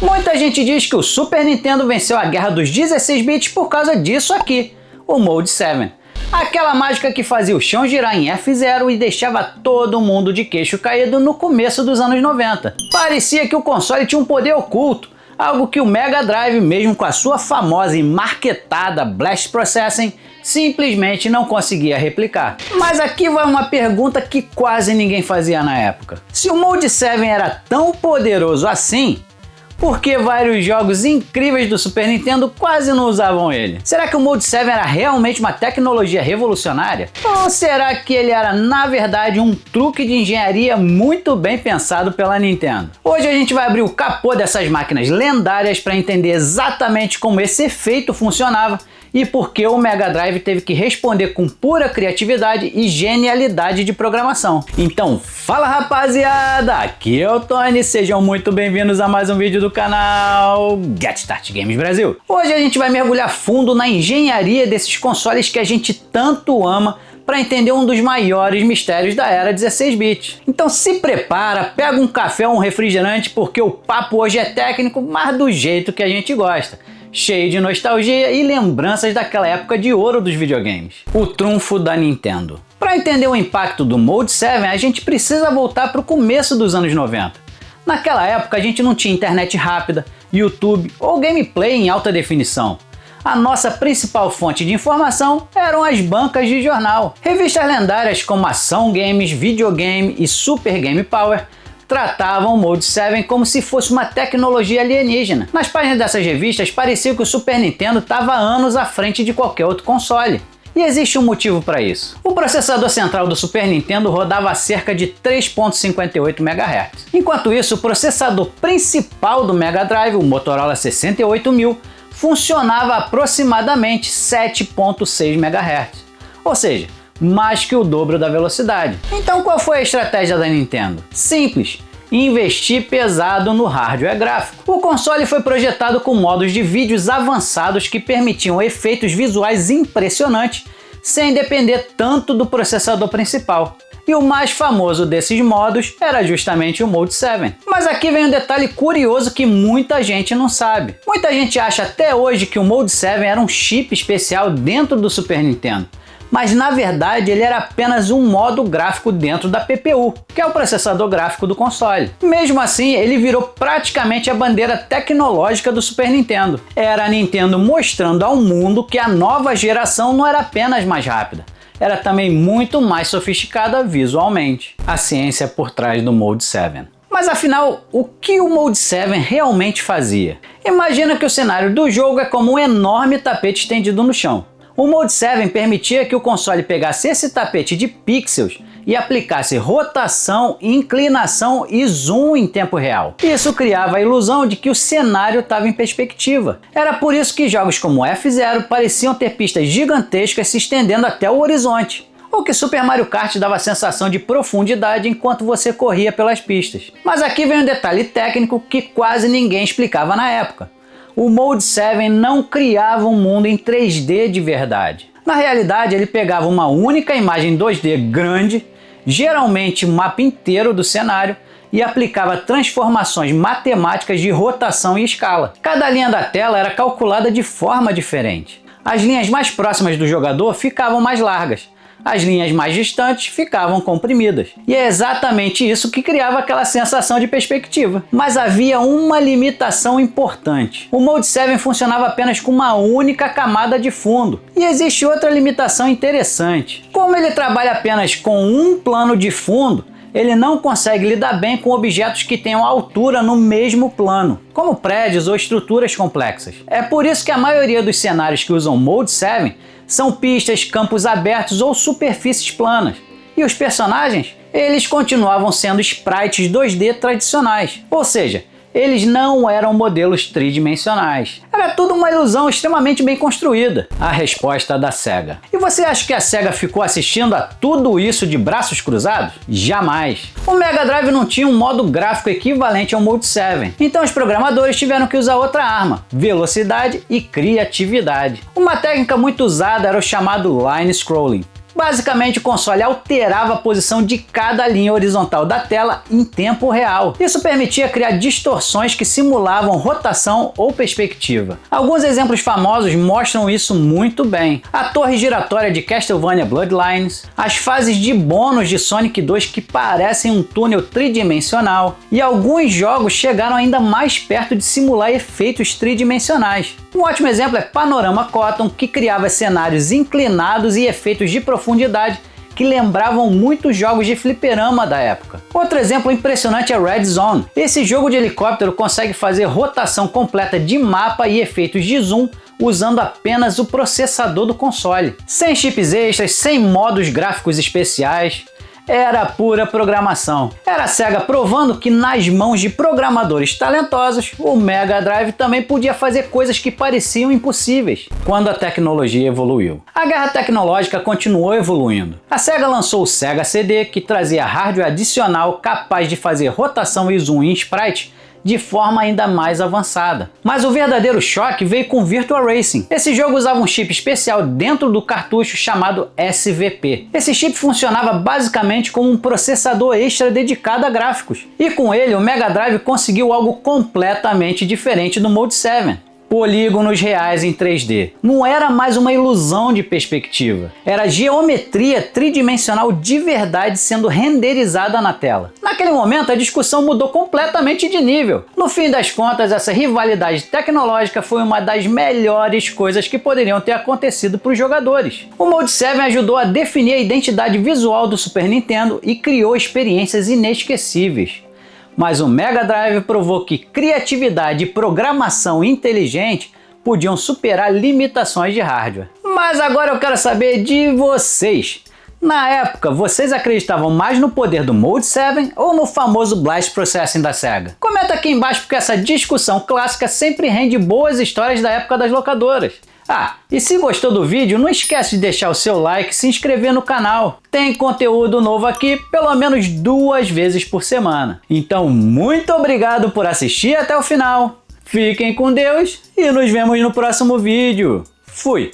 Muita gente diz que o Super Nintendo venceu a guerra dos 16 bits por causa disso aqui, o Mode 7. Aquela mágica que fazia o chão girar em F0 e deixava todo mundo de queixo caído no começo dos anos 90. Parecia que o console tinha um poder oculto, algo que o Mega Drive, mesmo com a sua famosa e marketada Blast Processing, simplesmente não conseguia replicar. Mas aqui vai uma pergunta que quase ninguém fazia na época. Se o Mode 7 era tão poderoso assim, por que vários jogos incríveis do Super Nintendo quase não usavam ele? Será que o Mode 7 era realmente uma tecnologia revolucionária? Ou será que ele era, na verdade, um truque de engenharia muito bem pensado pela Nintendo? Hoje a gente vai abrir o capô dessas máquinas lendárias para entender exatamente como esse efeito funcionava e por que o Mega Drive teve que responder com pura criatividade e genialidade de programação. Então, fala rapaziada, aqui é o Tony, sejam muito bem-vindos a mais um vídeo do canal Get Start Games Brasil. Hoje a gente vai mergulhar fundo na engenharia desses consoles que a gente tanto ama para entender um dos maiores mistérios da era 16-bit. Então se prepara, pega um café ou um refrigerante porque o papo hoje é técnico, mas do jeito que a gente gosta. Cheio de nostalgia e lembranças daquela época de ouro dos videogames. O trunfo da Nintendo. Para entender o impacto do Mode 7, a gente precisa voltar para o começo dos anos 90. Naquela época a gente não tinha internet rápida, YouTube ou gameplay em alta definição. A nossa principal fonte de informação eram as bancas de jornal. Revistas lendárias como Ação Games, Videogame e Super Game Power tratavam o Mode 7 como se fosse uma tecnologia alienígena. Nas páginas dessas revistas parecia que o Super Nintendo estava anos à frente de qualquer outro console. E existe um motivo para isso. O processador central do Super Nintendo rodava a cerca de 3.58 MHz. Enquanto isso, o processador principal do Mega Drive, o Motorola 68000, funcionava a aproximadamente 7.6 MHz. Ou seja, mais que o dobro da velocidade. Então qual foi a estratégia da Nintendo? Simples, investir pesado no hardware gráfico. O console foi projetado com modos de vídeos avançados que permitiam efeitos visuais impressionantes sem depender tanto do processador principal. E o mais famoso desses modos era justamente o Mode 7. Mas aqui vem um detalhe curioso que muita gente não sabe. Muita gente acha até hoje que o Mode 7 era um chip especial dentro do Super Nintendo. Mas na verdade ele era apenas um modo gráfico dentro da PPU, que é o processador gráfico do console. Mesmo assim, ele virou praticamente a bandeira tecnológica do Super Nintendo. Era a Nintendo mostrando ao mundo que a nova geração não era apenas mais rápida, era também muito mais sofisticada visualmente. A ciência por trás do Mode 7. Mas afinal, o que o Mode 7 realmente fazia? Imagina que o cenário do jogo é como um enorme tapete estendido no chão. O Mode 7 permitia que o console pegasse esse tapete de pixels e aplicasse rotação, inclinação e zoom em tempo real. Isso criava a ilusão de que o cenário estava em perspectiva. Era por isso que jogos como F0 pareciam ter pistas gigantescas se estendendo até o horizonte, ou que Super Mario Kart dava a sensação de profundidade enquanto você corria pelas pistas. Mas aqui vem um detalhe técnico que quase ninguém explicava na época. O Mode 7 não criava um mundo em 3D de verdade. Na realidade, ele pegava uma única imagem 2D grande, geralmente um mapa inteiro do cenário, e aplicava transformações matemáticas de rotação e escala. Cada linha da tela era calculada de forma diferente. As linhas mais próximas do jogador ficavam mais largas. As linhas mais distantes ficavam comprimidas. E é exatamente isso que criava aquela sensação de perspectiva. Mas havia uma limitação importante. O Mode 7 funcionava apenas com uma única camada de fundo. E existe outra limitação interessante. Como ele trabalha apenas com um plano de fundo, ele não consegue lidar bem com objetos que tenham altura no mesmo plano, como prédios ou estruturas complexas. É por isso que a maioria dos cenários que usam Mode 7 são pistas, campos abertos ou superfícies planas. E os personagens? Eles continuavam sendo sprites 2D tradicionais, ou seja, eles não eram modelos tridimensionais. Era tudo uma ilusão extremamente bem construída. A resposta da Sega. E você acha que a Sega ficou assistindo a tudo isso de braços cruzados? Jamais. O Mega Drive não tinha um modo gráfico equivalente ao Mode 7. Então os programadores tiveram que usar outra arma: velocidade e criatividade. Uma técnica muito usada era o chamado line scrolling. Basicamente, o console alterava a posição de cada linha horizontal da tela em tempo real. Isso permitia criar distorções que simulavam rotação ou perspectiva. Alguns exemplos famosos mostram isso muito bem. A torre giratória de Castlevania Bloodlines, as fases de bônus de Sonic 2 que parecem um túnel tridimensional, e alguns jogos chegaram ainda mais perto de simular efeitos tridimensionais. Um ótimo exemplo é Panorama Cotton, que criava cenários inclinados e efeitos de profundidade que lembravam muitos jogos de fliperama da época. Outro exemplo impressionante é Red Zone. Esse jogo de helicóptero consegue fazer rotação completa de mapa e efeitos de zoom usando apenas o processador do console. Sem chips extras, sem modos gráficos especiais. Era pura programação. Era a Sega provando que nas mãos de programadores talentosos, o Mega Drive também podia fazer coisas que pareciam impossíveis, quando a tecnologia evoluiu. A guerra tecnológica continuou evoluindo. A Sega lançou o Sega CD, que trazia hardware adicional capaz de fazer rotação e zoom em sprite de forma ainda mais avançada. Mas o verdadeiro choque veio com Virtua Racing. Esse jogo usava um chip especial dentro do cartucho chamado SVP. Esse chip funcionava basicamente como um processador extra dedicado a gráficos. E com ele, o Mega Drive conseguiu algo completamente diferente do Mode 7. Polígonos reais em 3D. Não era mais uma ilusão de perspectiva. Era geometria tridimensional de verdade sendo renderizada na tela. Naquele momento, a discussão mudou completamente de nível. No fim das contas, essa rivalidade tecnológica foi uma das melhores coisas que poderiam ter acontecido para os jogadores. O Mode 7 ajudou a definir a identidade visual do Super Nintendo e criou experiências inesquecíveis. Mas o Mega Drive provou que criatividade e programação inteligente podiam superar limitações de hardware. Mas agora eu quero saber de vocês. Na época, vocês acreditavam mais no poder do Mode 7 ou no famoso Blast Processing da Sega? Comenta aqui embaixo porque essa discussão clássica sempre rende boas histórias da época das locadoras. Ah, e se gostou do vídeo, não esquece de deixar o seu like e se inscrever no canal. Tem conteúdo novo aqui pelo menos 2 vezes por semana. Então, muito obrigado por assistir até o final. Fiquem com Deus e nos vemos no próximo vídeo. Fui!